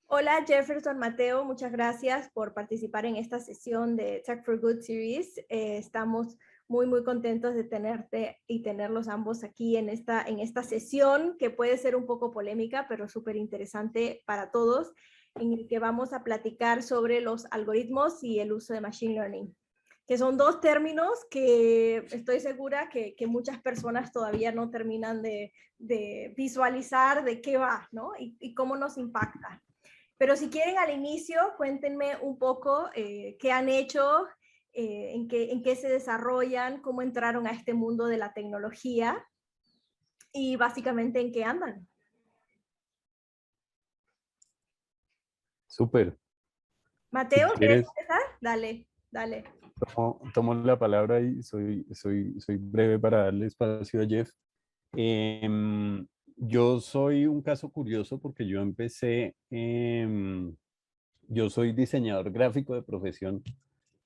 Hola Jefferson, Mateo, muchas gracias por participar en esta sesión de Tech for Good Series. Estamos muy contentos de tenerte y tenerlos ambos aquí en esta sesión que puede ser un poco polémica, pero súper interesante para todos, en el que vamos a platicar sobre los algoritmos y el uso de Machine Learning, que son dos términos que estoy segura que muchas personas todavía no terminan de visualizar de qué va, ¿no? Y cómo nos impacta. Pero si quieren al inicio, cuéntenme un poco qué han hecho, en qué se desarrollan, cómo entraron a este mundo de la tecnología y básicamente en qué andan. Súper. Si Mateo, ¿quieres quieres, empezar? Dale, dale. tomo la palabra y soy breve para darle espacio a Jeff. Yo soy un caso curioso porque yo soy diseñador gráfico de profesión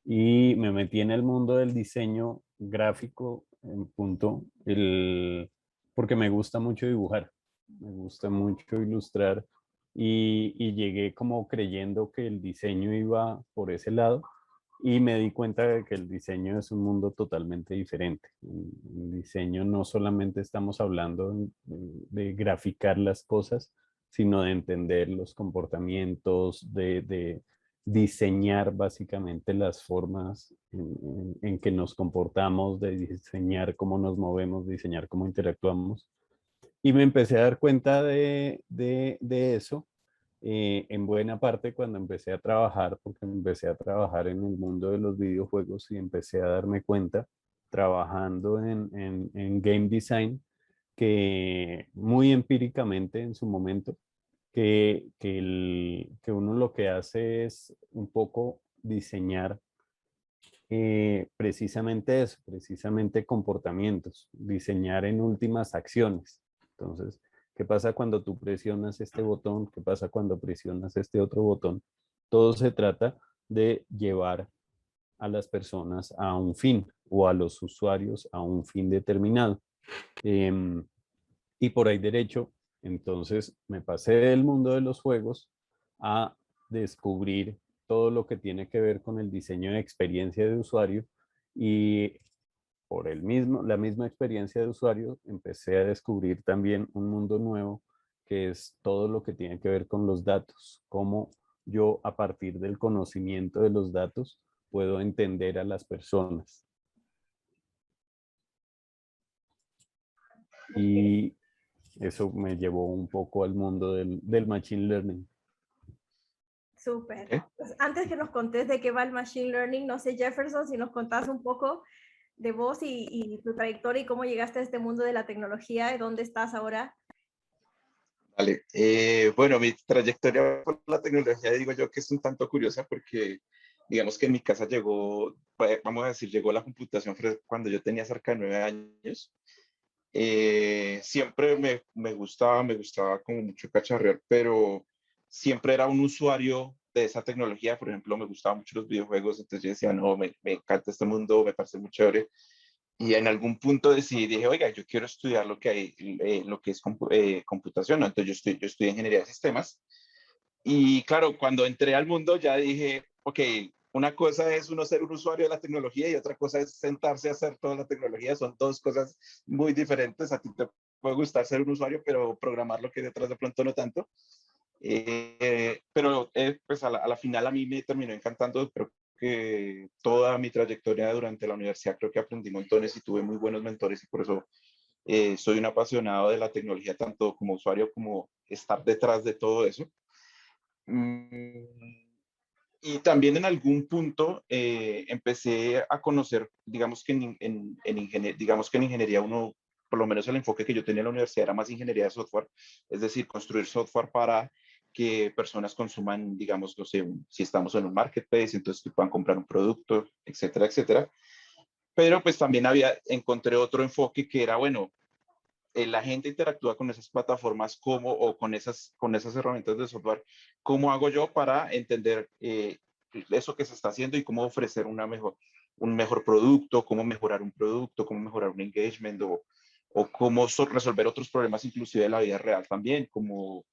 y me metí en el mundo del diseño gráfico en punto, porque me gusta mucho dibujar, me gusta mucho ilustrar y llegué como creyendo que el diseño iba por ese lado y me di cuenta de que el diseño es un mundo totalmente diferente. En diseño no solamente estamos hablando de graficar las cosas, sino de entender los comportamientos, de diseñar básicamente las formas en que nos comportamos, de diseñar cómo nos movemos, diseñar cómo interactuamos. Y me empecé a dar cuenta de eso en buena parte cuando empecé a trabajar, porque empecé a trabajar en el mundo de los videojuegos y empecé a darme cuenta trabajando en game design, que muy empíricamente en su momento, que uno lo que hace es un poco diseñar precisamente eso, precisamente comportamientos, diseñar en últimas acciones. Entonces, ¿qué pasa cuando tú presionas este botón? ¿Qué pasa cuando presionas este otro botón? Todo se trata de llevar a las personas a un fin o a los usuarios a un fin determinado. Eh, y por ahí derecho, entonces me pasé del mundo de los juegos a descubrir todo lo que tiene que ver con el diseño de experiencia de usuario y por la misma experiencia de usuario empecé a descubrir también un mundo nuevo que es todo lo que tiene que ver con los datos, cómo yo a partir del conocimiento de los datos puedo entender a las personas. Y eso me llevó un poco al mundo del machine learning. Súper. ¿Eh? Pues antes que nos contés de qué va el Machine Learning, no sé, Jefferson, si nos contás un poco de vos y tu trayectoria y cómo llegaste a este mundo de la tecnología y dónde estás ahora. Vale. Bueno, mi trayectoria por la tecnología, digo yo que es un tanto curiosa porque, digamos que en mi casa llegó, vamos a decir, llegó la computación cuando yo tenía cerca de 9 años. Siempre me gustaba como mucho cacharrear, pero siempre era un usuario de esa tecnología. Por ejemplo, me gustaban mucho los videojuegos, entonces yo decía, no, me encanta este mundo, me parece muy chévere. Y en algún punto decidí, dije, oiga, yo quiero estudiar lo que es computación, ¿no? Entonces yo estudié ingeniería de sistemas. Y claro, cuando entré al mundo ya dije, ok, una cosa es uno ser un usuario de la tecnología y otra cosa es sentarse a hacer toda la tecnología. Son dos cosas muy diferentes. A ti te puede gustar ser un usuario, pero programar lo que hay detrás de pronto no tanto. Pero pues a la final a mí me terminó encantando, pero que toda mi trayectoria durante la universidad creo que aprendí montones y tuve muy buenos mentores y por eso soy un apasionado de la tecnología, tanto como usuario como estar detrás de todo eso. Mm, y también en algún punto empecé a conocer, digamos que digamos que en ingeniería uno, por lo menos el enfoque que yo tenía en la universidad era más ingeniería de software, es decir, construir software para que personas consuman, digamos, no sé, si estamos en un marketplace, entonces que puedan comprar un producto, etcétera, etcétera. Pero pues también encontré otro enfoque que era, bueno, la gente interactúa con esas plataformas o con esas herramientas de software. ¿Cómo hago yo para entender eso que se está haciendo y cómo ofrecer un mejor producto, cómo mejorar un producto, cómo mejorar un engagement o cómo resolver otros problemas inclusive de la vida real también, como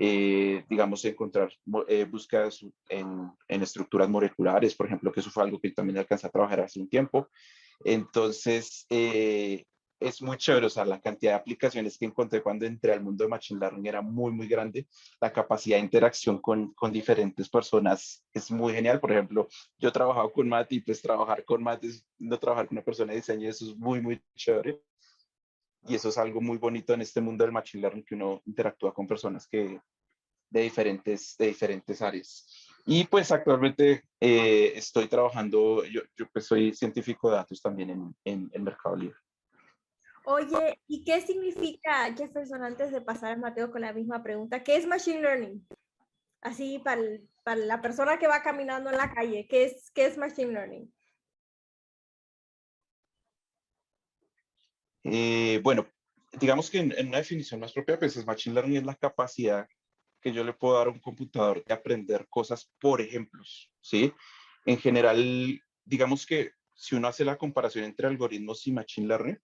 digamos, encontrar búsquedas en estructuras moleculares, por ejemplo, que eso fue algo que también alcancé a trabajar hace un tiempo. Entonces, es muy chévere, o sea, la cantidad de aplicaciones que encontré cuando entré al mundo de Machine Learning era muy, muy grande. La capacidad de interacción con diferentes personas es muy genial. Por ejemplo, yo he trabajado con Matt y pues trabajar con Matt es no trabajar con una persona de diseño, eso es muy, muy chévere. Y eso es algo muy bonito en este mundo del Machine Learning, que uno interactúa con personas que de diferentes áreas. Y pues actualmente estoy trabajando, yo pues soy científico de datos también en Mercado Libre. Oye, ¿y qué significa, Jefferson, antes de pasar a Mateo con la misma pregunta, qué es Machine Learning? Así para la persona que va caminando en la calle, qué es Machine Learning? Bueno, digamos que en una definición más propia, pues Machine Learning es la capacidad que yo le puedo dar a un computador de aprender cosas por ejemplos, ¿sí? En general, digamos que si uno hace la comparación entre algoritmos y Machine Learning,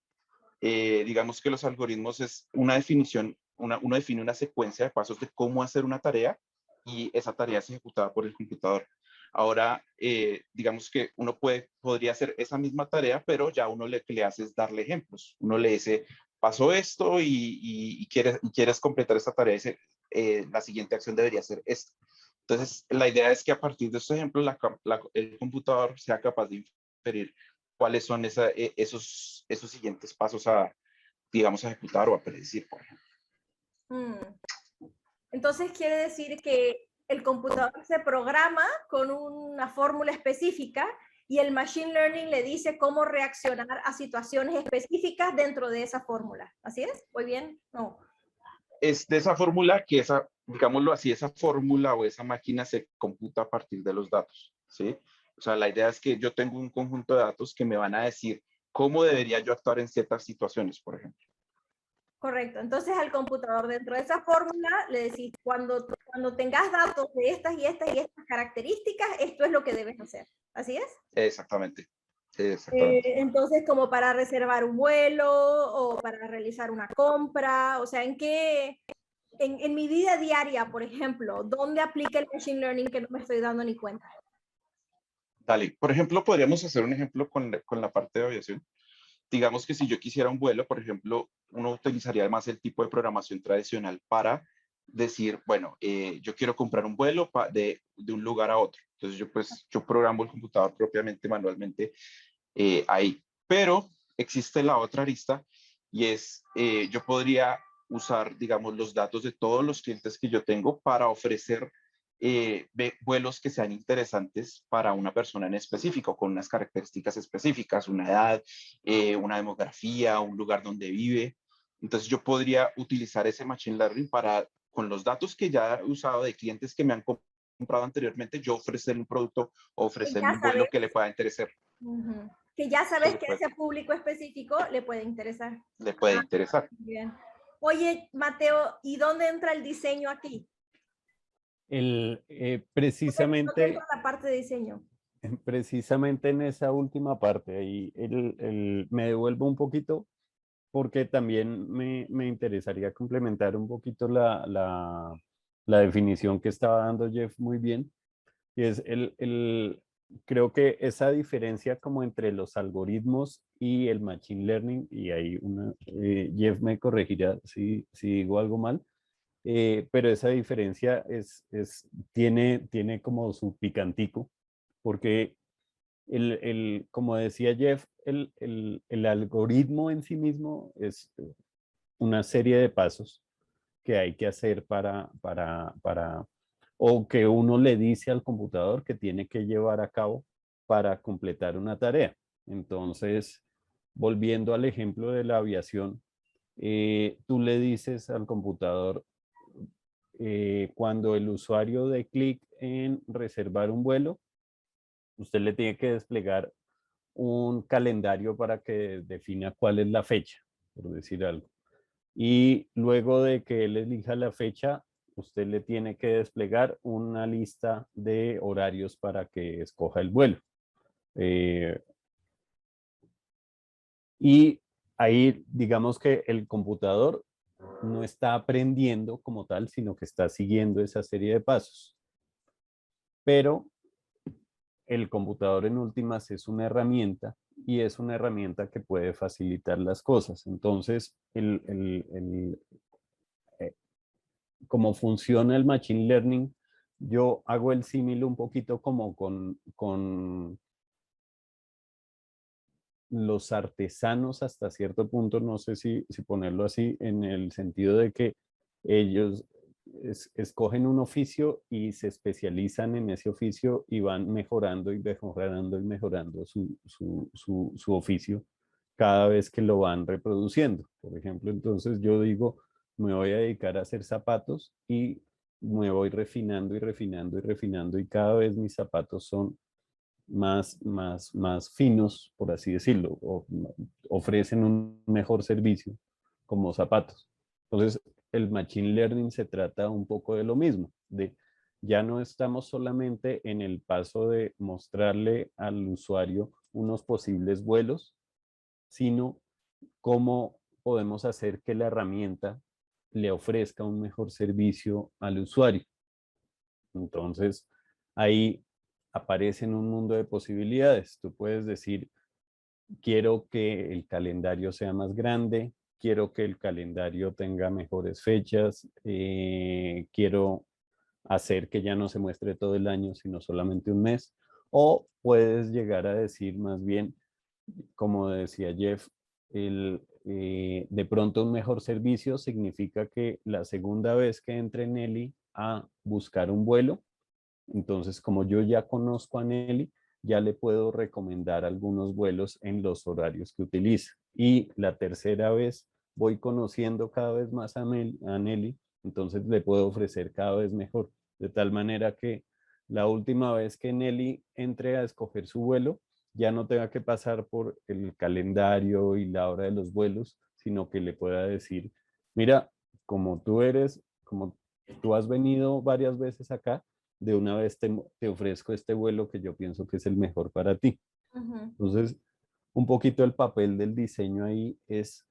digamos que los algoritmos es una definición, uno define una secuencia de pasos de cómo hacer una tarea y esa tarea es ejecutada por el computador. Ahora, digamos que uno podría hacer esa misma tarea, pero ya uno le hace es darle ejemplos. Uno le dice, pasó esto y quieres completar esta tarea, dice, la siguiente acción debería ser esto. Entonces, la idea es que a partir de estos ejemplos, el computador sea capaz de inferir cuáles son esos siguientes pasos a, digamos, a ejecutar o a predecir, por ejemplo. Entonces quiere decir que el computador se programa con una fórmula específica y el Machine Learning le dice cómo reaccionar a situaciones específicas dentro de esa fórmula. ¿Así es? ¿Muy bien? No. Es de esa fórmula que digámoslo así, esa fórmula o esa máquina se computa a partir de los datos, ¿sí? O sea, la idea es que yo tengo un conjunto de datos que me van a decir cómo debería yo actuar en ciertas situaciones, por ejemplo. Correcto. Entonces al computador dentro de esa fórmula le decís, cuando tengas datos de estas y estas y estas características, esto es lo que debes hacer. ¿Así es? Exactamente. Exactamente. Entonces, como para reservar un vuelo o para realizar una compra, o sea, en mi vida diaria, por ejemplo, ¿dónde aplica el Machine Learning que no me estoy dando ni cuenta? Dale, por ejemplo, podríamos hacer un ejemplo con la parte de aviación. Digamos que si yo quisiera un vuelo, por ejemplo, uno utilizaría más el tipo de programación tradicional para decir, bueno, yo quiero comprar un vuelo de un lugar a otro. Entonces yo programo el computador propiamente, manualmente, ahí. Pero existe la otra arista y es, yo podría usar, digamos, los datos de todos los clientes que yo tengo para ofrecer vuelos que sean interesantes para una persona en específico, con unas características específicas, una edad, una demografía, un lugar donde vive. Entonces yo podría utilizar ese Machine Learning para, con los datos que ya he usado de clientes que me han comprado anteriormente, yo ofrecerle un producto o ofrecerle un vuelo que le pueda interesar. Que ya sabes que a ese público específico le puede interesar. Le puede interesar. Bien. Oye, Mateo, ¿y dónde entra el diseño aquí? Precisamente, ¿Dónde entra la parte de diseño? precisamente en esa última parte, ahí me devuelvo un poquito porque también me interesaría complementar un poquito la definición que estaba dando Jeff muy bien. Y es creo que esa diferencia como entre los algoritmos y el machine learning, y ahí Jeff me corregirá si digo algo mal, pero esa diferencia tiene como su picantico, porque como decía Jeff, el algoritmo en sí mismo es una serie de pasos que hay que hacer o que uno le dice al computador que tiene que llevar a cabo para completar una tarea. Entonces, volviendo al ejemplo de la aviación, tú le dices al computador, cuando el usuario dé clic en reservar un vuelo, usted le tiene que desplegar un calendario para que defina cuál es la fecha, por decir algo. Y luego de que él elija la fecha, usted le tiene que desplegar una lista de horarios para que escoja el vuelo. Y ahí digamos que el computador no está aprendiendo como tal, sino que está siguiendo esa serie de pasos. Pero el computador en últimas es una herramienta y es una herramienta que puede facilitar las cosas. Entonces, como funciona el Machine Learning, yo hago el símil un poquito como con los artesanos hasta cierto punto, no sé si ponerlo así, en el sentido de que ellos escogen un oficio y se especializan en ese oficio y van mejorando y mejorando y mejorando su oficio cada vez que lo van reproduciendo. Por ejemplo, entonces yo digo, me voy a dedicar a hacer zapatos y me voy refinando y refinando y refinando y cada vez mis zapatos son más finos, por así decirlo, o ofrecen un mejor servicio como zapatos. Entonces, el Machine Learning se trata un poco de lo mismo, de ya no estamos solamente en el paso de mostrarle al usuario unos posibles vuelos, sino cómo podemos hacer que la herramienta le ofrezca un mejor servicio al usuario. Entonces, ahí aparece en un mundo de posibilidades. Tú puedes decir, quiero que el calendario sea más grande, quiero que el calendario tenga mejores fechas, quiero hacer que ya no se muestre todo el año, sino solamente un mes. O puedes llegar a decir más bien, como decía Jeff, de pronto un mejor servicio significa que la segunda vez que entre Nelly a buscar un vuelo, entonces, como yo ya conozco a Nelly, ya le puedo recomendar algunos vuelos en los horarios que utiliza. Y la tercera vez voy conociendo cada vez más a Nelly, entonces le puedo ofrecer cada vez mejor. De tal manera que la última vez que Nelly entre a escoger su vuelo, ya no tenga que pasar por el calendario y la hora de los vuelos, sino que le pueda decir, mira, como tú has venido varias veces acá, de una vez te ofrezco este vuelo que yo pienso que es el mejor para ti. Entonces, un poquito el papel del diseño ahí es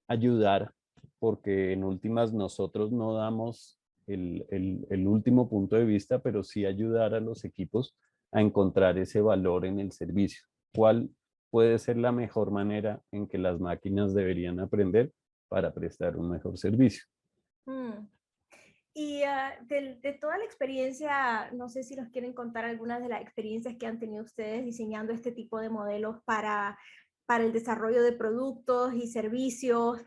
ayudar, porque en últimas nosotros no damos el último punto de vista, pero sí ayudar a los equipos a encontrar ese valor en el servicio. ¿Cuál puede ser la mejor manera en que las máquinas deberían aprender para prestar un mejor servicio? Mm. Y de toda la experiencia, no sé si nos quieren contar algunas de las experiencias que han tenido ustedes diseñando este tipo de modelos para el desarrollo de productos y servicios.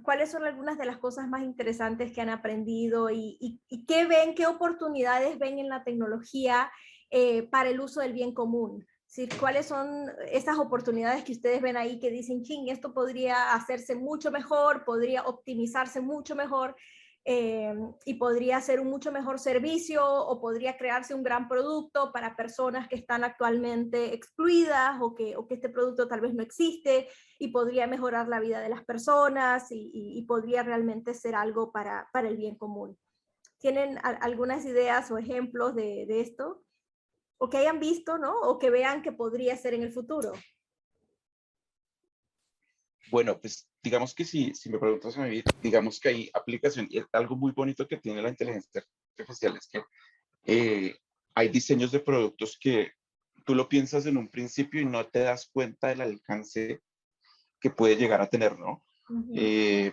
¿Cuáles son algunas de las cosas más interesantes que han aprendido y qué ven, qué oportunidades ven en la tecnología para el uso del bien común? ¿Sí? ¿Cuáles son esas oportunidades que ustedes ven ahí que dicen, ching, esto podría hacerse mucho mejor, podría optimizarse mucho mejor? Y podría ser un mucho mejor servicio o podría crearse un gran producto para personas que están actualmente excluidas o que este producto tal vez no existe y podría mejorar la vida de las personas y podría realmente ser algo para el bien común. ¿Tienen algunas ideas o ejemplos de esto? O que hayan visto, ¿no? O que vean que podría ser en el futuro. Bueno, pues digamos que si me preguntas a mí, digamos que hay aplicación y algo muy bonito que tiene la inteligencia artificial es que eh, hay diseños de productos que tú lo piensas en un principio y no te das cuenta del alcance que puede llegar a tener, ¿no?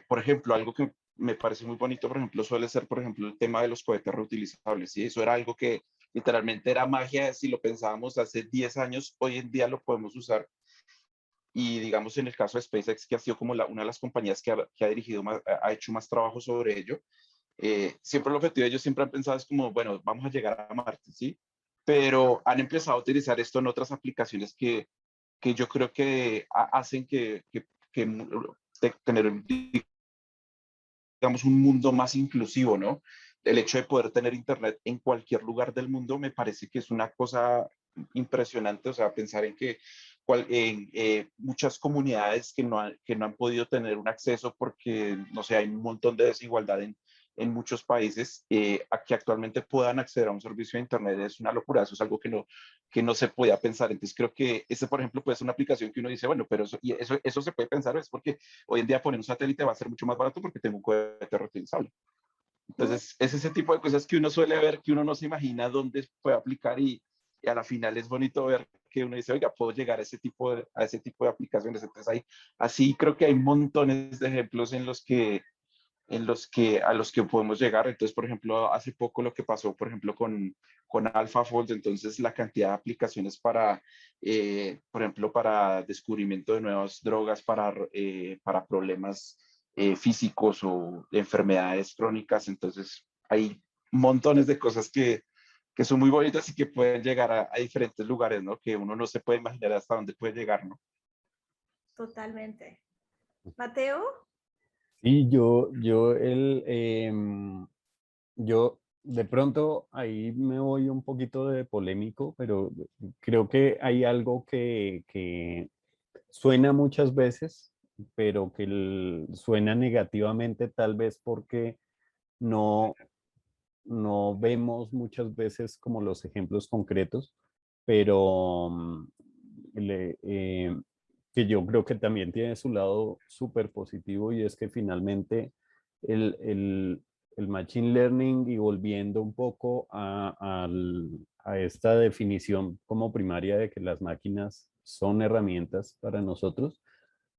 Por ejemplo, algo que me parece muy bonito, por ejemplo, suele ser, por ejemplo, el tema de los cohetes reutilizables, y eso era algo que literalmente era magia, si lo pensábamos hace 10 años, hoy en día lo podemos usar. Y digamos, en el caso de SpaceX, que ha sido como una de las compañías que ha dirigido más, ha hecho más trabajo sobre ello, siempre el objetivo de ellos siempre han pensado es como, bueno, vamos a llegar a Marte, ¿sí? Pero han empezado a utilizar esto en otras aplicaciones que yo creo que hacen que tener, digamos, un mundo más inclusivo, ¿no? El hecho de poder tener internet en cualquier lugar del mundo me parece que es una cosa impresionante, o sea, pensar en que muchas comunidades que no han podido tener un acceso porque, no sé, hay un montón de desigualdad en muchos países, a que actualmente puedan acceder a un servicio de Internet es una locura. Eso es algo que no se podía pensar. Entonces creo que ese, por ejemplo, puede ser una aplicación que uno dice, bueno, pero eso se puede pensar, es porque hoy en día poner un satélite va a ser mucho más barato porque tengo un cohete reutilizable. Entonces, es ese tipo de cosas que uno suele ver, que uno no se imagina dónde puede aplicar y a la final es bonito ver que uno dice, oiga, puedo llegar a ese tipo de aplicaciones. Entonces, así creo que hay montones de ejemplos a los que podemos llegar. Entonces, por ejemplo, hace poco lo que pasó, por ejemplo, con AlphaFold, entonces la cantidad de aplicaciones para, por ejemplo, para descubrimiento de nuevas drogas, para problemas físicos o de enfermedades crónicas. Entonces, hay montones de cosas que son muy bonitas y que pueden llegar a diferentes lugares, ¿no? Que uno no se puede imaginar hasta dónde puede llegar, ¿no? Totalmente. Mateo. Sí, yo de pronto ahí me voy un poquito de polémico, pero creo que hay algo que suena muchas veces, pero que suena negativamente tal vez porque no, no vemos muchas veces como los ejemplos concretos, pero que yo creo que también tiene su lado súper positivo y es que finalmente el, el, el Machine Learning y volviendo un poco a esta definición como primaria de que las máquinas son herramientas para nosotros,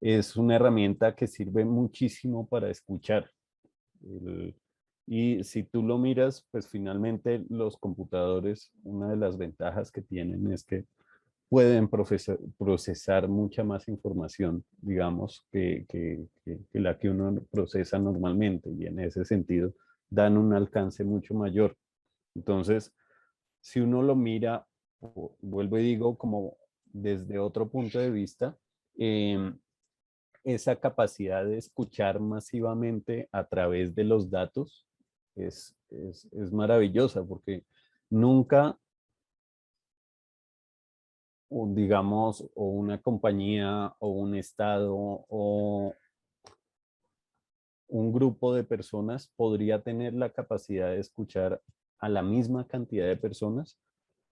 es una herramienta que sirve muchísimo para escuchar. El- y si tú lo miras, pues finalmente los computadores, una de las ventajas que tienen es que pueden procesar mucha más información, digamos, que la que uno procesa normalmente y en ese sentido dan un alcance mucho mayor. Entonces, si uno lo mira, vuelvo y digo, como desde otro punto de vista, em, esa capacidad de escuchar masivamente a través de los datos es maravillosa porque nunca, o digamos, o una compañía o un estado o un grupo de personas podría tener la capacidad de escuchar a la misma cantidad de personas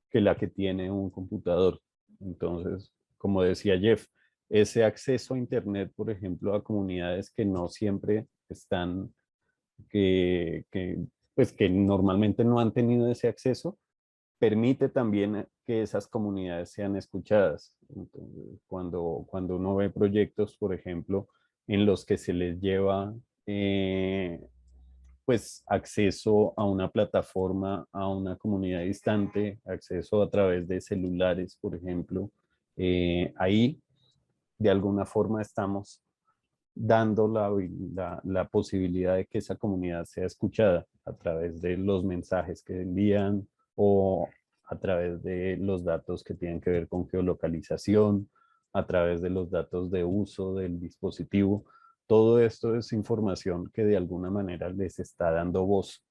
que la que tiene un computador. Entonces, como decía Jeff, ese acceso a Internet, por ejemplo, a comunidades que no siempre están, pues que normalmente no han tenido ese acceso, permite también que esas comunidades sean escuchadas. Entonces, cuando uno ve proyectos, por ejemplo, en los que se les lleva pues acceso a una plataforma, a una comunidad distante, acceso a través de celulares, por ejemplo, ahí de alguna forma estamos dando la posibilidad de que esa comunidad sea escuchada a través de los mensajes que envían o a través de los datos que tienen que ver con geolocalización, a través de los datos de uso del dispositivo. Todo esto es información que de alguna manera les está dando voz.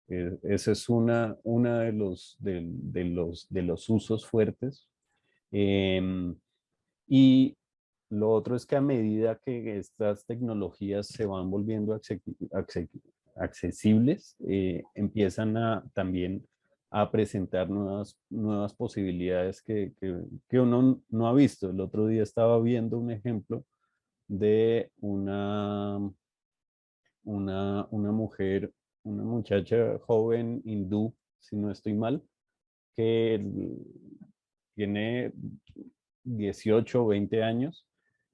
Ese es una de los usos fuertes. Y lo otro es que a medida que estas tecnologías se van volviendo accesibles, empiezan también a presentar nuevas posibilidades que uno no ha visto. El otro día estaba viendo un ejemplo de una mujer, una muchacha joven hindú, si no estoy mal, que tiene 18 o 20 años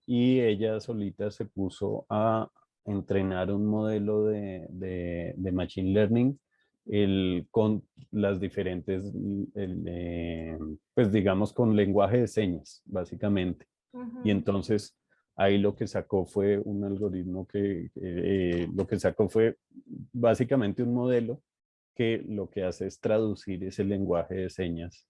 y ella solita se puso a entrenar un modelo de Machine Learning con las diferentes, pues digamos, con lenguaje de señas, básicamente. Y entonces ahí lo que sacó fue un algoritmo lo que sacó fue básicamente un modelo que lo que hace es traducir ese lenguaje de señas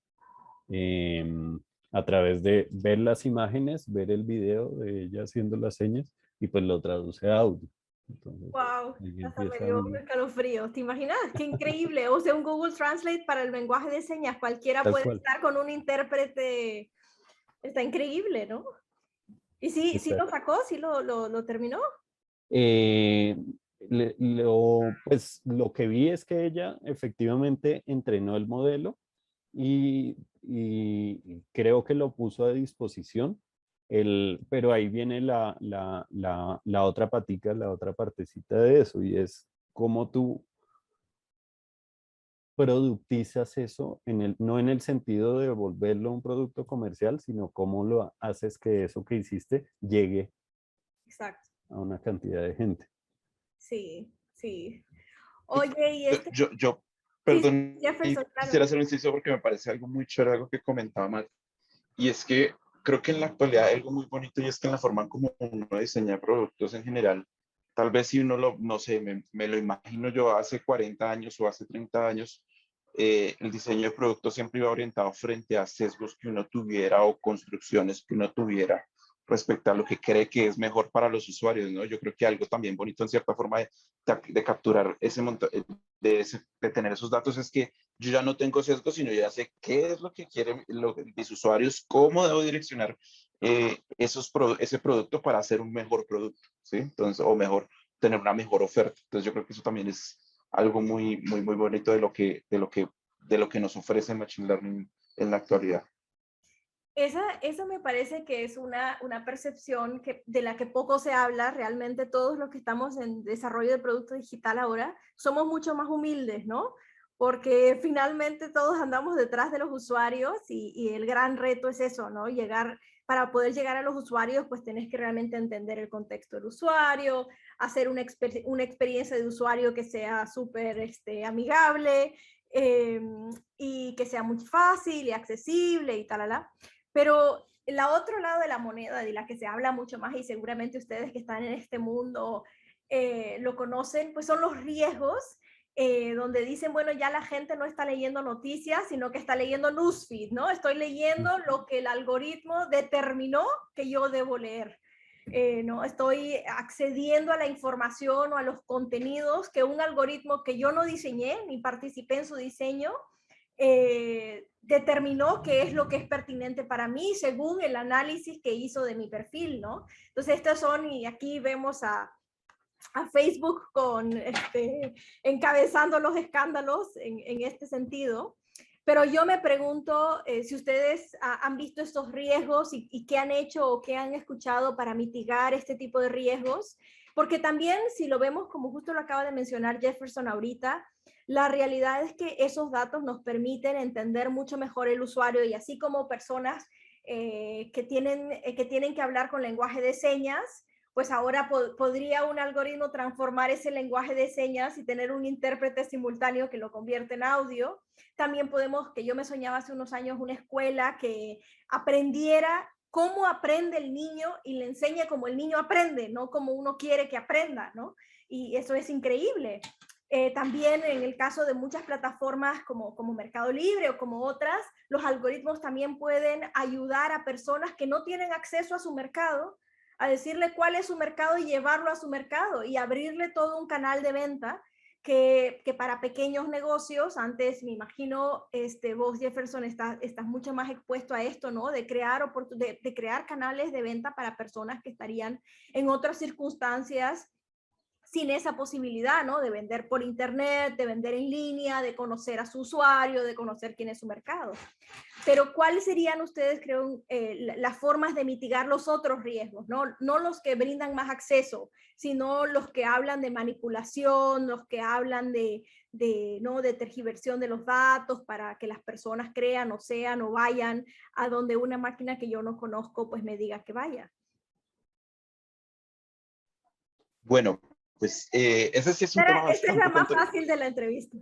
a través de ver las imágenes, ver el video de ella haciendo las señas y pues lo traduce a audio. Entonces, Wow, ahí hasta me empieza dio un escalofrío. ¿Te imaginas? Qué increíble. O sea, un Google Translate para el lenguaje de señas. Cualquiera tal puede cual. estar con un intérprete. Está increíble, ¿no? ¿Y sí lo Exacto. sacó? ¿Sí lo terminó? Eh, pues lo que vi es que ella efectivamente entrenó el modelo y creo que lo puso a disposición. Pero ahí viene la otra patica, la otra partecita de eso, y es cómo tú productizas eso, no en el sentido de volverlo un producto comercial, sino cómo lo haces que eso que hiciste llegue Exacto. a una cantidad de gente. Sí, sí. Oye, y este, sí, sí, Perdón, y Jefferson, claro. quisiera hacer un inciso porque me parece algo muy chévere, algo que comentaba Matt, y es que creo que en la actualidad hay algo muy bonito y es que en la forma como uno diseña productos en general, tal vez si uno lo, no sé, me lo imagino yo hace 40 años o hace 30 años, el diseño de productos siempre iba orientado frente a sesgos que uno tuviera o construcciones que uno tuviera respecto a lo que cree que es mejor para los usuarios, ¿no? Yo creo que algo también bonito en cierta forma de capturar ese montón, de tener esos datos es que yo ya no tengo sesgos, sino ya sé qué es lo que quieren mis usuarios, cómo debo direccionar ese producto para hacer un mejor producto, ¿sí? Entonces, o mejor, tener una mejor oferta. Entonces, yo creo que eso también es algo muy, muy, muy bonito de lo que nos ofrece Machine Learning en la actualidad. Esa me parece que es una percepción de la que poco se habla. Realmente todos los que estamos en desarrollo de producto digital ahora somos mucho más humildes, ¿no? Porque finalmente todos andamos detrás de los usuarios y el gran reto es eso, ¿no? Para poder llegar a los usuarios, pues tenés que realmente entender el contexto del usuario, hacer una experiencia de usuario que sea súper amigable, eh, y que sea muy fácil y accesible y tal. Pero el otro lado de la moneda, de la que se habla mucho más, y seguramente ustedes que están en este mundo lo conocen, pues son los riesgos, donde dicen, bueno, ya la gente no está leyendo noticias, sino que está leyendo newsfeed, ¿no? Estoy leyendo lo que el algoritmo determinó que yo debo leer. ¿No? Estoy accediendo a la información o a los contenidos que un algoritmo que yo no diseñé ni participé en su diseño determinó qué es lo que es pertinente para mí según el análisis que hizo de mi perfil, ¿no? Entonces, estos son, y aquí vemos a Facebook encabezando los escándalos en este sentido. Pero yo me pregunto si ustedes han visto estos riesgos y qué han hecho o qué han escuchado para mitigar este tipo de riesgos. Porque también, si lo vemos como justo lo acaba de mencionar Jefferson ahorita, la realidad es que esos datos nos permiten entender mucho mejor el usuario, y así como personas que tienen que hablar con lenguaje de señas, pues ahora podría un algoritmo transformar ese lenguaje de señas y tener un intérprete simultáneo que lo convierte en audio. También podemos, que yo me soñaba hace unos años, una escuela que aprendiera cómo aprende el niño y le enseña cómo el niño aprende, no como uno quiere que aprenda, ¿no? Y eso es increíble. También en el caso de muchas plataformas como Mercado Libre o como otras, los algoritmos también pueden ayudar a personas que no tienen acceso a su mercado, a decirle cuál es su mercado y llevarlo a su mercado y abrirle todo un canal de venta que para pequeños negocios, antes me imagino, vos Jefferson estás mucho más expuesto a esto, ¿no? De crear canales de venta para personas que estarían en otras circunstancias sin esa posibilidad, ¿no? De vender por internet, de vender en línea, de conocer a su usuario, de conocer quién es su mercado. Pero ¿cuáles serían ustedes, creo, las formas de mitigar los otros riesgos? No los que brindan más acceso, sino los que hablan de manipulación, los que hablan ¿no? de tergiversión de los datos para que las personas crean o sean o vayan a donde una máquina que yo no conozco pues me diga que vaya. Bueno, pues ese sí es un tema Esta es la bastante más fácil de la entrevista.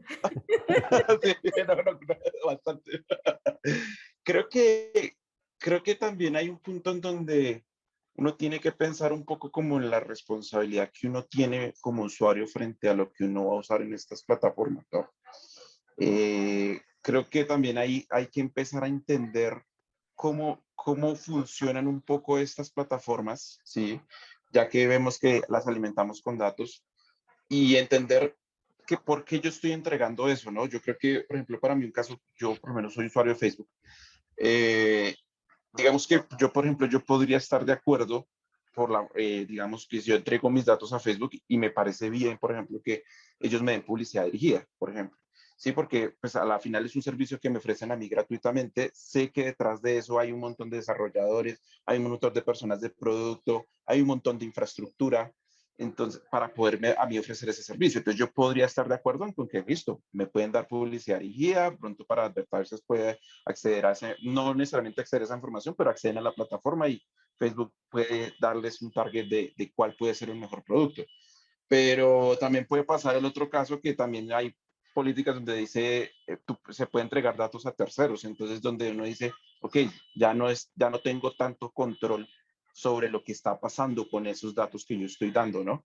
sí, no, bastante. Creo que, creo que también hay un punto en donde uno tiene que pensar un poco como en la responsabilidad que uno tiene como usuario frente a lo que uno va a usar en estas plataformas, ¿no? Creo que también hay que empezar a entender cómo funcionan un poco estas plataformas, ¿sí? Ya que vemos que las alimentamos con datos y entender que por qué yo estoy entregando eso, ¿no? Yo creo que, por ejemplo, para mí un caso, yo por lo menos soy usuario de Facebook, digamos que yo, por ejemplo, yo podría estar de acuerdo digamos que yo entrego mis datos a Facebook y me parece bien, por ejemplo, que ellos me den publicidad dirigida, por ejemplo. Sí, porque pues a la final es un servicio que me ofrecen a mí gratuitamente. Sé que detrás de eso hay un montón de desarrolladores, hay un montón de personas de producto, hay un montón de infraestructura. Entonces, para poderme a mí ofrecer ese servicio. Entonces, yo podría estar de acuerdo en con que, listo, me pueden dar publicidad dirigida, pronto para advertisers puede acceder a ese, no necesariamente acceder a esa información, pero acceden a la plataforma y Facebook puede darles un target de cuál puede ser el mejor producto. Pero también puede pasar el otro caso que también hay políticas donde dice se puede entregar datos a terceros, entonces donde uno dice, ok, ya no tengo tanto control sobre lo que está pasando con esos datos que yo estoy dando, ¿no?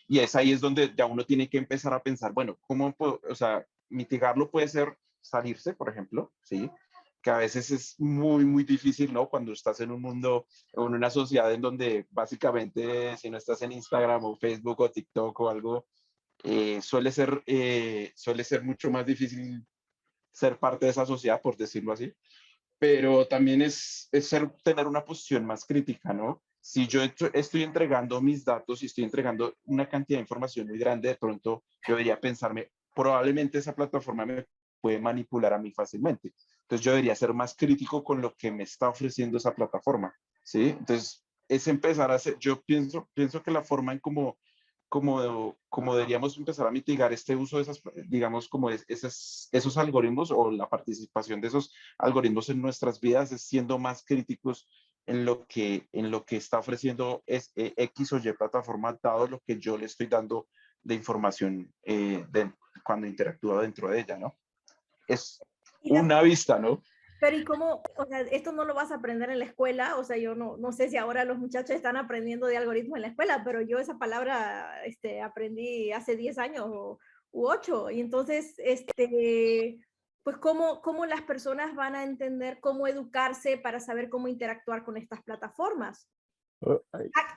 Y es ahí es donde ya uno tiene que empezar a pensar, bueno, ¿cómo puedo, o sea, mitigarlo puede ser salirse, por ejemplo, ¿sí? Que a veces es muy, muy difícil, ¿no? Cuando estás en un mundo o en una sociedad en donde básicamente si no estás en Instagram o Facebook o TikTok o algo, suele ser mucho más difícil ser parte de esa sociedad, por decirlo así, pero también es tener una posición más crítica, ¿no? Si yo estoy entregando mis datos y estoy entregando una cantidad de información muy grande, de pronto yo debería pensarme, probablemente esa plataforma me puede manipular a mí fácilmente. Entonces yo debería ser más crítico con lo que me está ofreciendo esa plataforma, ¿sí? Entonces es empezar a hacer, yo pienso que la forma en como deberíamos empezar a mitigar este uso de esas, digamos, como esos algoritmos o la participación de esos algoritmos en nuestras vidas es siendo más críticos en lo que está ofreciendo X o Y plataforma, dado lo que yo le estoy dando de información cuando interactúa dentro de ella, ¿no? Es una vista, ¿no? Pero ¿y cómo? O sea, esto no lo vas a aprender en la escuela. O sea, yo no sé si ahora los muchachos están aprendiendo de algoritmos en la escuela, pero yo esa palabra aprendí hace 10 años u 8. Y entonces, pues ¿cómo las personas van a entender cómo educarse para saber cómo interactuar con estas plataformas?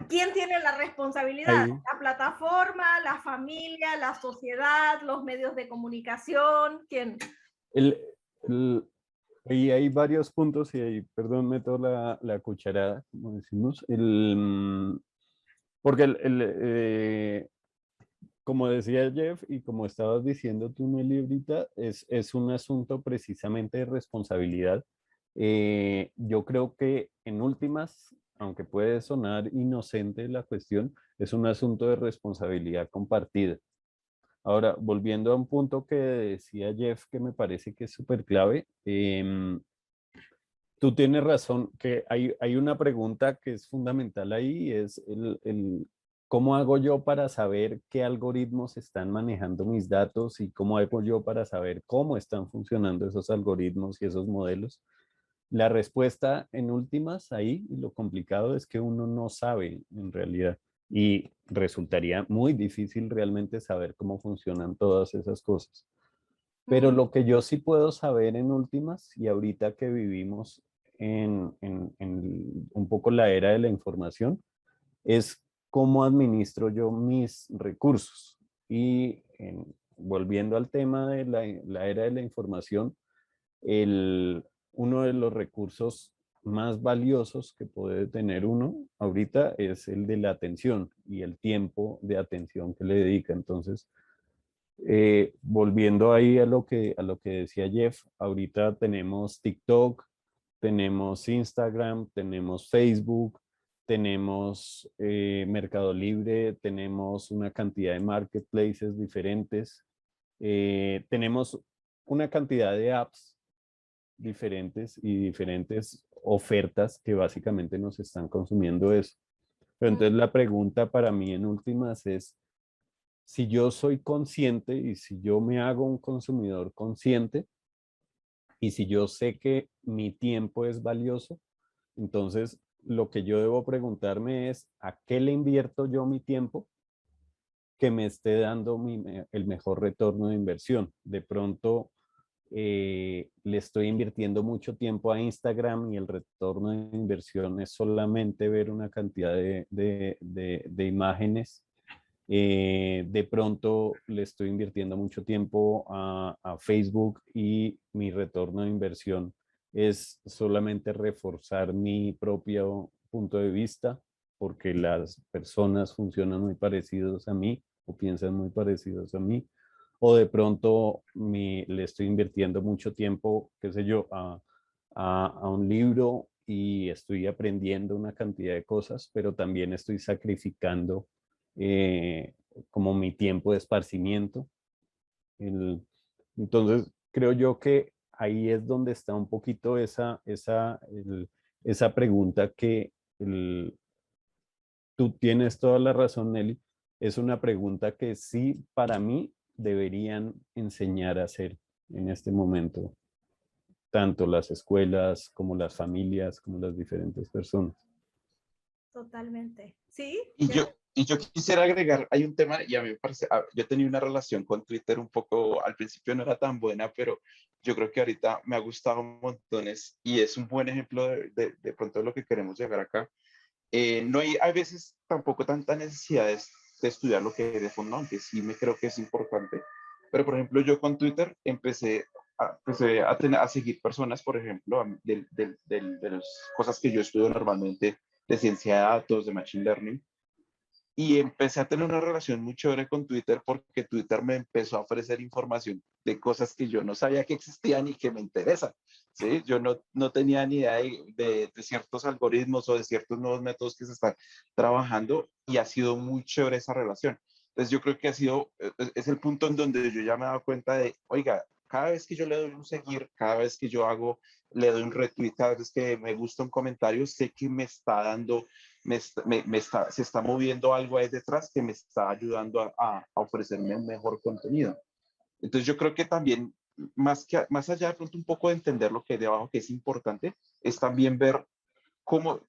¿Quién tiene la responsabilidad? Ahí, ¿La plataforma, la familia, la sociedad, los medios de comunicación? ¿Quién? el, el- ahí hay varios puntos y ahí, perdón, meto la cucharada, como decimos. Porque como decía Jeff y como estabas diciendo tú, Nelly, ahorita, es un asunto precisamente de responsabilidad. Yo creo que en últimas, aunque puede sonar inocente la cuestión, es un asunto de responsabilidad compartida. Ahora, volviendo a un punto que decía Jeff, que me parece que es súper clave, tú tienes razón, que hay una pregunta que es fundamental ahí, es ¿cómo hago yo para saber qué algoritmos están manejando mis datos y cómo hago yo para saber cómo están funcionando esos algoritmos y esos modelos? La respuesta en últimas ahí, y lo complicado es que uno no sabe en realidad y resultaría muy difícil realmente saber cómo funcionan todas esas cosas. Pero lo que yo sí puedo saber en últimas, y ahorita que vivimos en un poco la era de la información, es cómo administro yo mis recursos. Y volviendo al tema de la era de la información, uno de los recursos más valiosos que puede tener uno ahorita es el de la atención y el tiempo de atención que le dedica. Entonces, volviendo ahí a lo que decía Jeff, ahorita tenemos TikTok, tenemos Instagram, tenemos Facebook, tenemos Mercado Libre, tenemos una cantidad de marketplaces diferentes, tenemos una cantidad de apps diferentes y diferentes ofertas que básicamente nos están consumiendo eso. Pero entonces la pregunta para mí en últimas es, si yo soy consciente y si yo me hago un consumidor consciente y si yo sé que mi tiempo es valioso, entonces lo que yo debo preguntarme es, ¿a qué le invierto yo mi tiempo que me esté dando el mejor retorno de inversión? De pronto le estoy invirtiendo mucho tiempo a Instagram y el retorno de inversión es solamente ver una cantidad de imágenes. De pronto le estoy invirtiendo mucho tiempo a Facebook y mi retorno de inversión es solamente reforzar mi propio punto de vista. porque las personas funcionan muy parecidos a mí o piensan muy parecidos a mí, o de pronto le estoy invirtiendo mucho tiempo, qué sé yo, a un libro y estoy aprendiendo una cantidad de cosas, pero también estoy sacrificando como mi tiempo de esparcimiento. Entonces, creo yo que ahí es donde está un poquito esa pregunta que tú tienes toda la razón, Nelly. Es una pregunta que sí, para mí, deberían enseñar a hacer en este momento, tanto las escuelas como las familias, como las diferentes personas. Totalmente. ¿Sí? Y yo quisiera agregar, hay un tema, y a mí me parece, yo tenía una relación con Twitter un poco, al principio no era tan buena, pero yo creo que ahorita me ha gustado montones y es un buen ejemplo de pronto de lo que queremos llegar acá. No hay veces tampoco tanta necesidad de estudiar lo que hay de fondo, aunque sí me creo que es importante. Pero, por ejemplo, yo con Twitter empecé a seguir personas, por ejemplo, de las cosas que yo estudio normalmente, de ciencia de datos, de machine learning, y empecé a tener una relación muy chévere con Twitter porque Twitter me empezó a ofrecer información de cosas que yo no sabía que existían y que me interesan. ¿Sí? Yo no tenía ni idea de ciertos algoritmos o de ciertos nuevos métodos que se están trabajando y ha sido muy chévere esa relación. Entonces yo creo que es el punto en donde yo ya me he dado cuenta de, oiga, cada vez que yo le doy un seguir, cada vez que le doy un retweet, cada vez que me gusta un comentario, sé que me está dando se está moviendo algo ahí detrás que me está ayudando a ofrecerme un mejor contenido. Entonces yo creo que también, más allá de pronto un poco de entender lo que hay debajo, que es importante, es también ver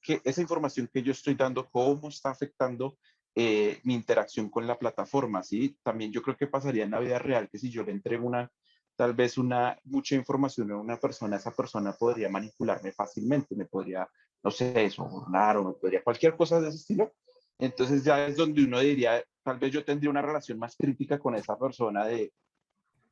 que esa información que yo estoy dando, cómo está afectando mi interacción con la plataforma, ¿sí? También yo creo que pasaría en la vida real que si yo le entrego tal vez mucha información a una persona, esa persona podría manipularme fácilmente, me podría, no sé, sobornar o me podría cualquier cosa de ese estilo. Entonces ya es donde uno diría, tal vez yo tendría una relación más crítica con esa persona de,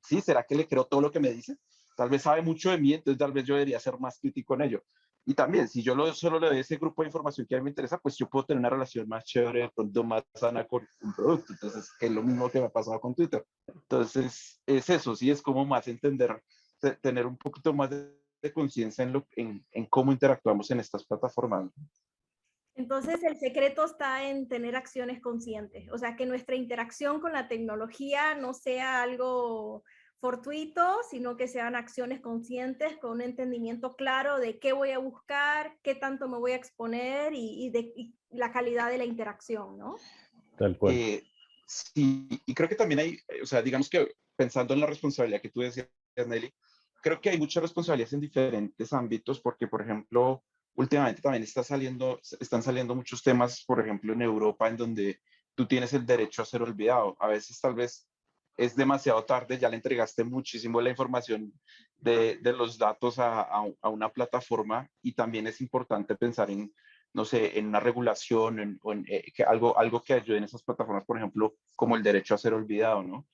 sí, ¿será que le creo todo lo que me dice? Tal vez sabe mucho de mí, entonces tal vez yo debería ser más crítico en ello. Y también, si yo solo le doy ese grupo de información que a mí me interesa, pues yo puedo tener una relación más chévere, de pronto más sana con un producto. Entonces, que es lo mismo que me ha pasado con Twitter. Entonces, es eso, sí, es como más entender, tener un poquito más de conciencia en cómo interactuamos en estas plataformas. Entonces, el secreto está en tener acciones conscientes, o sea, que nuestra interacción con la tecnología no sea algo fortuito, sino que sean acciones conscientes con un entendimiento claro de qué voy a buscar, qué tanto me voy a exponer y la calidad de la interacción, ¿no? Tal cual. Sí, y creo que también o sea, digamos que pensando en la responsabilidad que tú decías, Nelly, creo que hay muchas responsabilidades en diferentes ámbitos, porque, por ejemplo, últimamente también están saliendo muchos temas, por ejemplo, en Europa, en donde tú tienes el derecho a ser olvidado. A veces, tal vez, es demasiado tarde, ya le entregaste muchísimo la información de los datos a una plataforma y también es importante pensar en, no sé, en una regulación algo que ayude en esas plataformas, por ejemplo, como el derecho a ser olvidado, ¿no?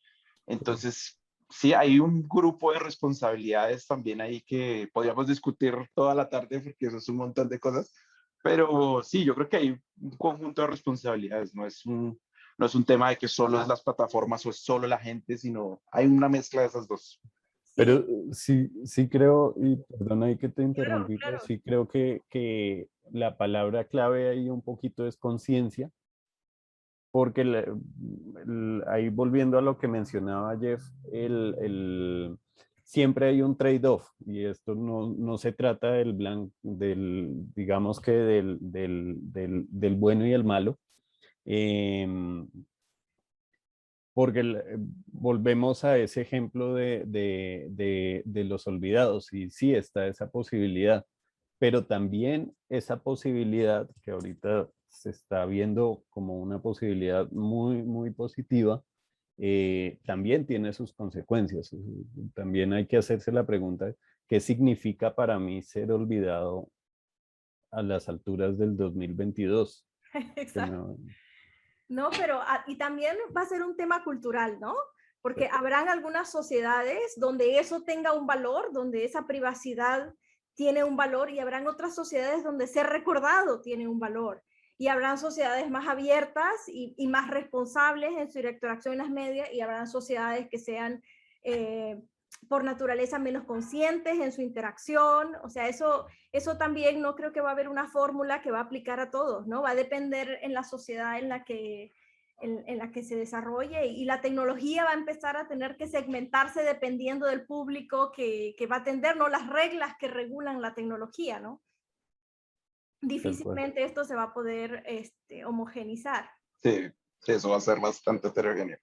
Entonces, sí, hay un grupo de responsabilidades también ahí que podríamos discutir toda la tarde porque eso es un montón de cosas, pero sí, yo creo que hay un conjunto de responsabilidades, no es un tema de que solo es las plataformas o es solo la gente, sino hay una mezcla de esas dos. Pero Sí, sí creo, y perdona ahí que te claro, interrumpí, pero claro. sí creo que la palabra clave ahí un poquito es conciencia, porque ahí volviendo a lo que mencionaba Jeff, siempre hay un trade-off y esto no se trata digamos que del bueno y el malo, em, porque volvemos a ese ejemplo de los olvidados y sí está esa posibilidad, pero también esa posibilidad que ahorita se está viendo como una posibilidad muy, muy positiva, también tiene sus consecuencias. También hay que hacerse la pregunta, ¿qué significa para mí ser olvidado a las alturas del 2022? Que Exacto. no- No, pero y también va a ser un tema cultural, ¿no? Porque habrán algunas sociedades donde eso tenga un valor, donde esa privacidad tiene un valor y habrán otras sociedades donde ser recordado tiene un valor. y habrán sociedades más abiertas y más responsables en su interacción en las medias, y habrán sociedades que sean por naturaleza menos conscientes en su interacción. O sea, eso también no creo que va a haber una fórmula que va a aplicar a todos, ¿no? Va a depender en la sociedad en la que se desarrolle, y la tecnología va a empezar a tener que segmentarse dependiendo del público que va a atender, ¿no? Las reglas que regulan la tecnología, ¿no? Difícilmente esto se va a poder homogenizar. Sí, sí, eso va a ser bastante heterogéneo.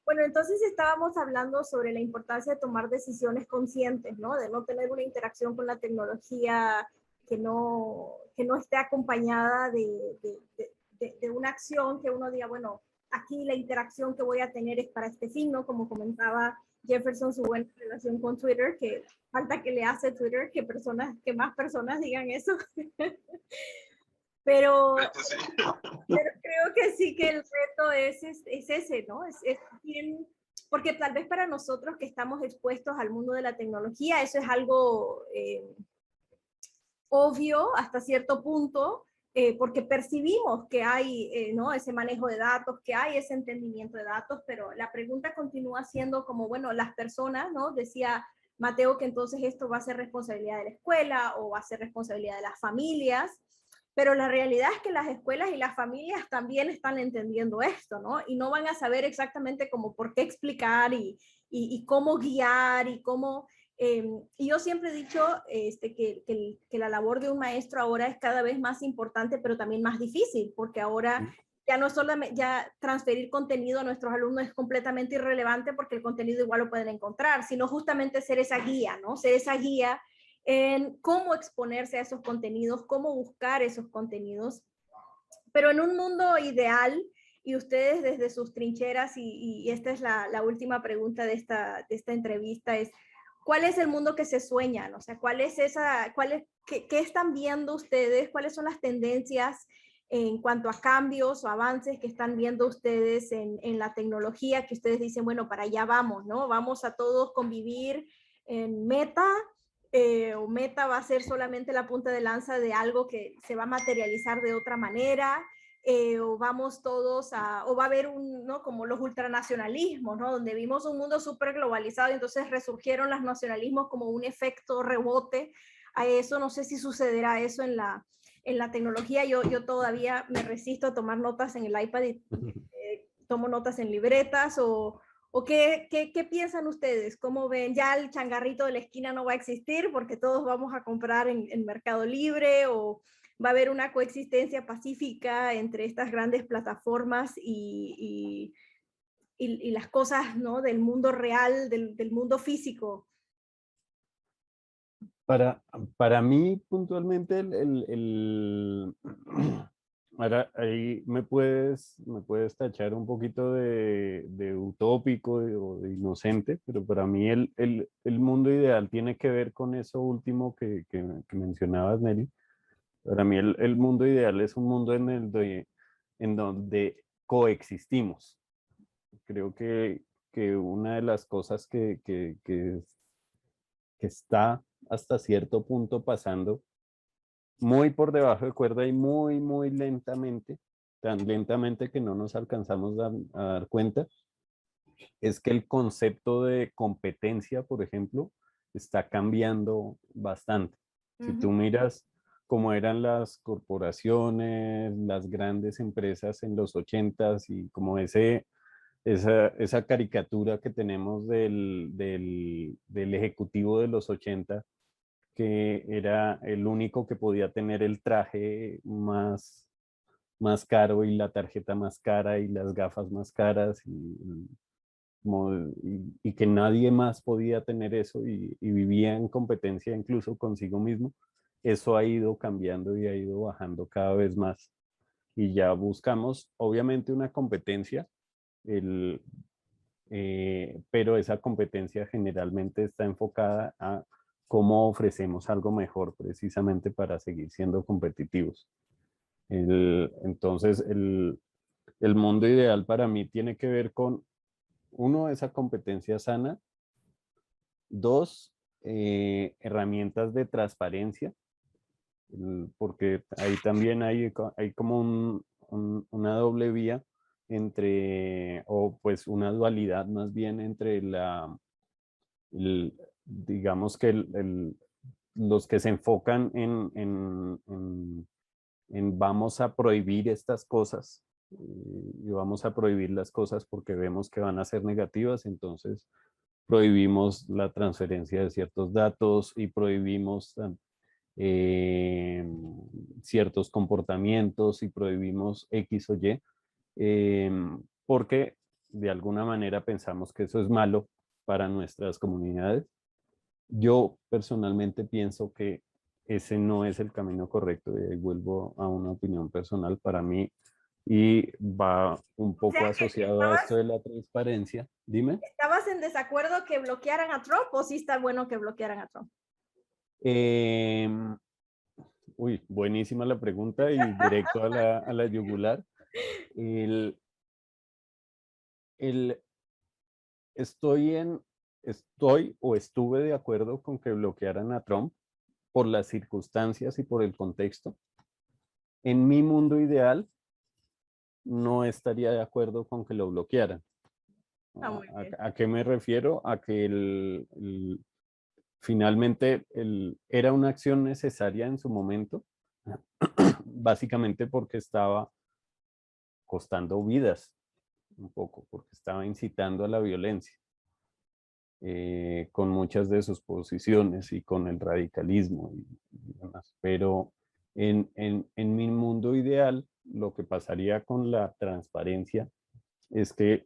Bueno, entonces estábamos hablando sobre la importancia de tomar decisiones conscientes, ¿no? De no tener una interacción con la tecnología que no esté acompañada de una acción que uno diga, bueno, aquí la interacción que voy a tener es para este fin, ¿no? Como comentaba Jefferson, su buena relación con Twitter, que falta que le hace Twitter que más personas digan eso. Pero creo que sí, que el reto es ese, ¿no? Es bien, porque tal vez para nosotros que estamos expuestos al mundo de la tecnología, eso es algo obvio hasta cierto punto, porque percibimos que hay ¿no? ese manejo de datos, que hay ese entendimiento de datos, pero la pregunta continúa siendo como, bueno, las personas, ¿no? Decía Mateo que entonces esto va a ser responsabilidad de la escuela o va a ser responsabilidad de las familias, pero la realidad es que las escuelas y las familias también están entendiendo esto, ¿no? Y no van a saber exactamente cómo por qué explicar y cómo guiar y cómo... y yo siempre he dicho que la labor de un maestro ahora es cada vez más importante, pero también más difícil, porque ahora ya no solamente ya transferir contenido a nuestros alumnos es completamente irrelevante porque el contenido igual lo pueden encontrar, sino justamente ser esa guía, ¿no? Ser esa guía en cómo exponerse a esos contenidos, cómo buscar esos contenidos. Pero en un mundo ideal, y ustedes desde sus trincheras, y esta es la última pregunta de esta entrevista, es ¿cuál es el mundo que se sueñan? O sea, qué están viendo ustedes? ¿Cuáles son las tendencias en cuanto a cambios o avances que están viendo ustedes en la tecnología, que ustedes dicen, bueno, para allá vamos, ¿no? Vamos a todos convivir en Meta, o Meta va a ser solamente la punta de lanza de algo que se va a materializar de otra manera, o vamos todos o va a haber ¿no? Como los ultranacionalismos, ¿no? Donde vimos un mundo súper globalizado y entonces resurgieron los nacionalismos como un efecto rebote a eso. No sé si sucederá eso en la tecnología. Yo todavía me resisto a tomar notas en el iPad y tomo notas en libretas, ¿o qué piensan ustedes? ¿Cómo ven? ¿Ya el changarrito de la esquina no va a existir porque todos vamos a comprar en Mercado Libre? ¿O va a haber una coexistencia pacífica entre estas grandes plataformas y las cosas, ¿no? Del mundo real, del mundo físico? Para mí, puntualmente, ahora ahí me puedes tachar un poquito de utópico o de inocente, pero para mí el mundo ideal tiene que ver con eso último que mencionabas, Nelly. Para mí el mundo ideal es un mundo en donde coexistimos. Creo que una de las cosas que está hasta cierto punto pasando muy por debajo de cuerda y muy, muy lentamente, tan lentamente que no nos alcanzamos a dar cuenta, es que el concepto de competencia, por ejemplo, está cambiando bastante. Si tú miras cómo eran las corporaciones, las grandes empresas en los 80s y como esa caricatura que tenemos del ejecutivo de los 80, que era el único que podía tener el traje más caro y la tarjeta más cara y las gafas más caras y que nadie más podía tener eso y vivía en competencia incluso consigo mismo. Eso ha ido cambiando y ha ido bajando cada vez más. Y ya buscamos, obviamente, una competencia, pero esa competencia generalmente está enfocada a cómo ofrecemos algo mejor precisamente para seguir siendo competitivos. Entonces, el mundo ideal para mí tiene que ver con, uno, esa competencia sana, dos, herramientas de transparencia porque ahí también hay como una doble vía entre, o pues una dualidad más bien entre digamos que los que se enfocan en vamos a prohibir estas cosas y vamos a prohibir las cosas porque vemos que van a ser negativas, entonces prohibimos la transferencia de ciertos datos y prohibimos eh, ciertos comportamientos y prohibimos X o Y, eh, porque de alguna manera pensamos que eso es malo para nuestras comunidades. Yo personalmente pienso que ese no es el camino correcto y ahí vuelvo a una opinión personal para mí y va un O sea poco que asociado a esto de la transparencia. Dime. estabas en desacuerdo que bloquearan a Trump o sí está bueno que bloquearan a Trump. Eh, Uy, buenísima la pregunta y directo a la yugular. El, el, estoy estoy o estuve de acuerdo con que bloquearan a Trump por las circunstancias y por el contexto. En mi mundo ideal, no estaría de acuerdo con que lo bloquearan. Ah, muy bien. ¿A qué me refiero? A que finalmente era una acción necesaria en su momento, básicamente porque estaba costando vidas un poco, porque estaba incitando a la violencia con muchas de sus posiciones y con el radicalismo y demás. Pero en mi mundo ideal, lo que pasaría con la transparencia es que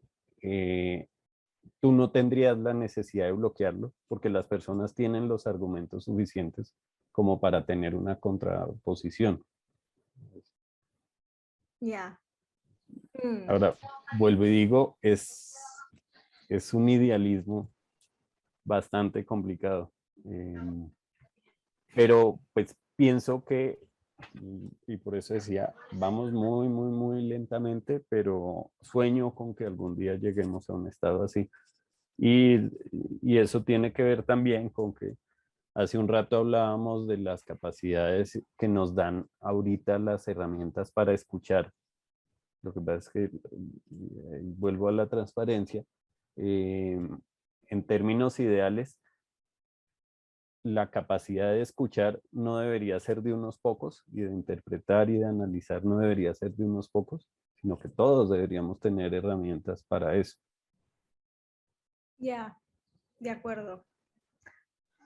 tú no tendrías la necesidad de bloquearlo porque las personas tienen los argumentos suficientes como para tener una contraposición. Ya. Mm. Ahora, vuelvo y digo, es un idealismo bastante complicado. Pero pues pienso que, y por eso decía, vamos muy, muy, muy lentamente, pero sueño con que algún día lleguemos a un estado así. Y, y eso tiene que ver también con que hace un rato hablábamos de las capacidades que nos dan ahorita las herramientas para escuchar. Lo que pasa es que, vuelvo a la transparencia, en términos ideales, la capacidad de escuchar no debería ser de unos pocos y de interpretar y de analizar no debería ser de unos pocos, sino que todos deberíamos tener herramientas para eso. Ya, de acuerdo.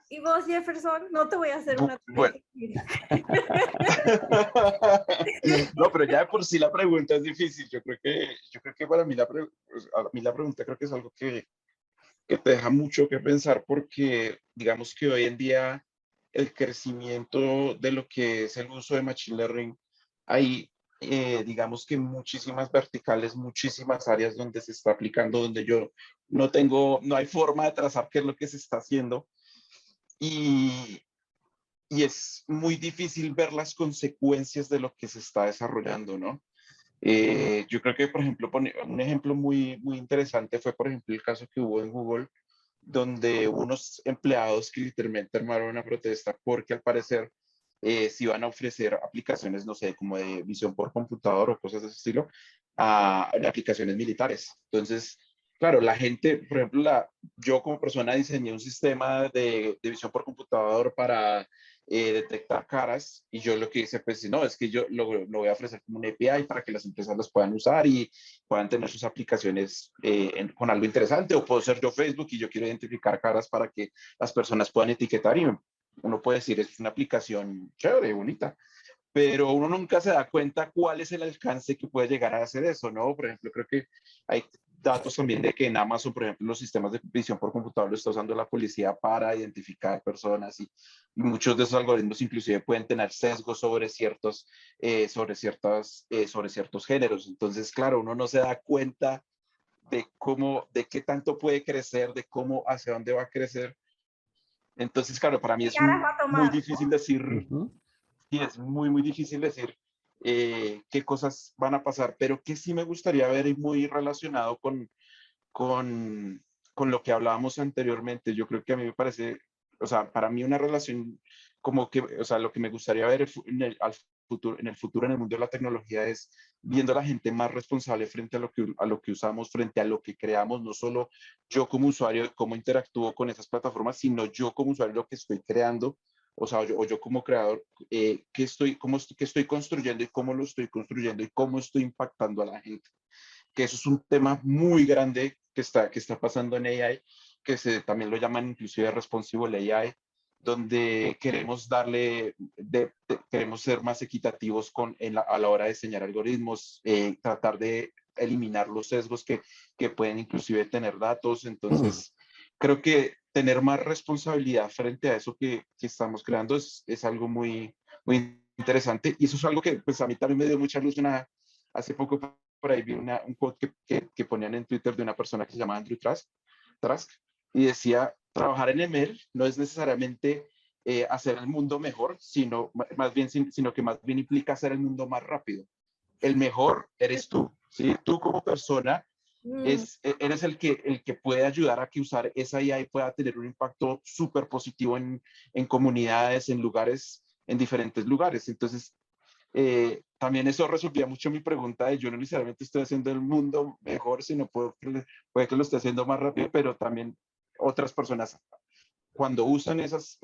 Y vos, Jefferson, no te voy a hacer una Bueno. difícil. No, pero ya de por sí la pregunta es difícil. Yo creo que para mí a mí la pregunta creo que es algo que te deja mucho que pensar porque digamos que hoy en día el crecimiento de lo que es el uso de Machine Learning, hay digamos que muchísimas verticales, muchísimas áreas donde se está aplicando, donde yo no hay forma de trazar qué es lo que se está haciendo y, y es muy difícil ver las consecuencias de lo que se está desarrollando, ¿no? Yo creo que, por ejemplo, un ejemplo muy interesante fue, por ejemplo, el caso que hubo en Google, donde unos empleados que literalmente armaron una protesta porque al parecer se iban a ofrecer aplicaciones, no sé, como de visión por computador o cosas de ese estilo, a aplicaciones militares. Entonces, claro, la gente, por ejemplo, yo como persona diseñé un sistema de visión por computador para detectar caras y yo lo que hice, pues, no, es que yo lo voy a ofrecer como un API para que las empresas las puedan usar y puedan tener sus aplicaciones con algo interesante, o puedo ser yo Facebook y yo quiero identificar caras para que las personas puedan etiquetar y uno puede decir, es una aplicación chévere, bonita, pero uno nunca se da cuenta cuál es el alcance que puede llegar a hacer eso, ¿no? Por ejemplo, creo que hay datos también de que en Amazon, por ejemplo, los sistemas de visión por computador lo está usando la policía para identificar personas y muchos de esos algoritmos inclusive pueden tener sesgos sobre ciertos géneros. Entonces, claro, uno no se da cuenta de qué tanto puede crecer, de cómo, hacia dónde va a crecer. Entonces, claro, para mí ¿Qué es caras va a muy tomar? difícil decir, Ujú. y es muy difícil decir qué cosas van a pasar, pero que sí me gustaría ver y muy relacionado con, con lo que hablábamos anteriormente. Yo creo que a mí me parece, o sea, para mí una relación como que, o sea, lo que me gustaría ver en el futuro en el mundo de la tecnología es viendo a la gente más responsable frente a lo que usamos, frente a lo que creamos, no solo yo como usuario, cómo interactúo con esas plataformas, sino yo como usuario lo que estoy creando, o sea, o yo como creador, qué estoy construyendo y cómo lo estoy construyendo y cómo estoy impactando a la gente. Que eso es un tema muy grande que está pasando en AI, también lo llaman inclusive responsible AI, donde queremos queremos ser más equitativos a la hora de diseñar algoritmos, tratar de eliminar los sesgos que pueden inclusive tener datos. Entonces, creo que tener más responsabilidad frente a eso que estamos creando es algo muy, muy interesante. Y eso es algo que pues, a mí también me dio mucha luz. Hace poco por ahí vi un quote que ponían en Twitter de una persona que se llama Andrew Trask, y decía, trabajar en ML no es necesariamente hacer el mundo mejor, sino que más bien implica hacer el mundo más rápido. El mejor eres tú, ¿sí? Tú como persona eres el que puede ayudar a que usar esa IA pueda tener un impacto súper positivo en comunidades, en lugares, en diferentes lugares. Entonces, también eso resolvía mucho mi pregunta de yo no necesariamente estoy haciendo el mundo mejor, sino puede que lo esté haciendo más rápido, pero también otras personas, cuando usan esas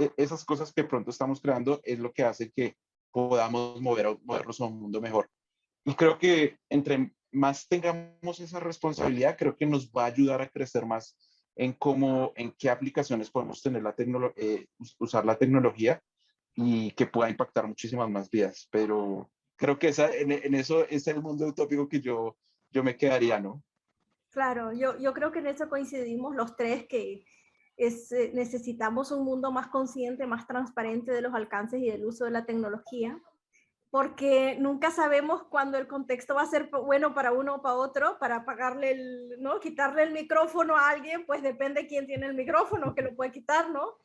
cosas que pronto estamos creando, es lo que hace que podamos movernos a un mundo mejor. Y creo que entre más tengamos esa responsabilidad, creo que nos va a ayudar a crecer más en qué aplicaciones podemos tener usar la tecnología y que pueda impactar muchísimas más vidas. Pero creo que en eso es el mundo utópico que yo me quedaría, ¿no? Claro, yo creo que en eso coincidimos los tres, que necesitamos un mundo más consciente, más transparente de los alcances y del uso de la tecnología, porque nunca sabemos cuándo el contexto va a ser bueno para uno o para otro. Para pagarle ¿no? Quitarle el micrófono a alguien, pues depende quién tiene el micrófono, que lo puede quitar, ¿no?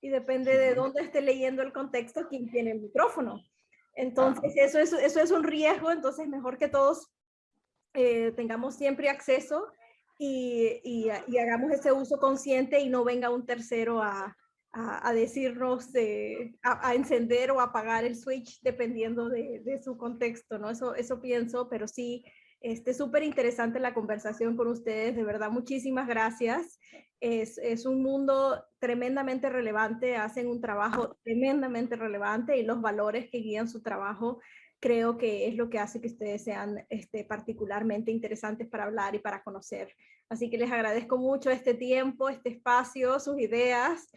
Y depende de dónde esté leyendo el contexto quién tiene el micrófono. Entonces, eso es un riesgo. Entonces, mejor que todos tengamos siempre acceso y hagamos ese uso consciente y no venga un tercero a decirnos, a encender o apagar el switch dependiendo de su contexto, ¿no? Eso pienso, pero sí, súper interesante la conversación con ustedes, de verdad, muchísimas gracias. Es un mundo tremendamente relevante, hacen un trabajo tremendamente relevante y los valores que guían su trabajo creo que es lo que hace que ustedes sean particularmente interesantes para hablar y para conocer. Así que les agradezco mucho este tiempo, este espacio, sus ideas,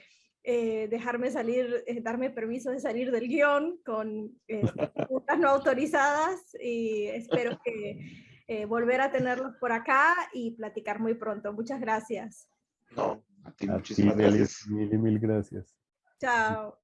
dejarme salir, darme permiso de salir del guión con preguntas no autorizadas, y espero que volver a tenerlos por acá y platicar muy pronto. Muchas gracias. No, a ti A ti, muchísimas Delis, gracias. mil y mil gracias. Chao.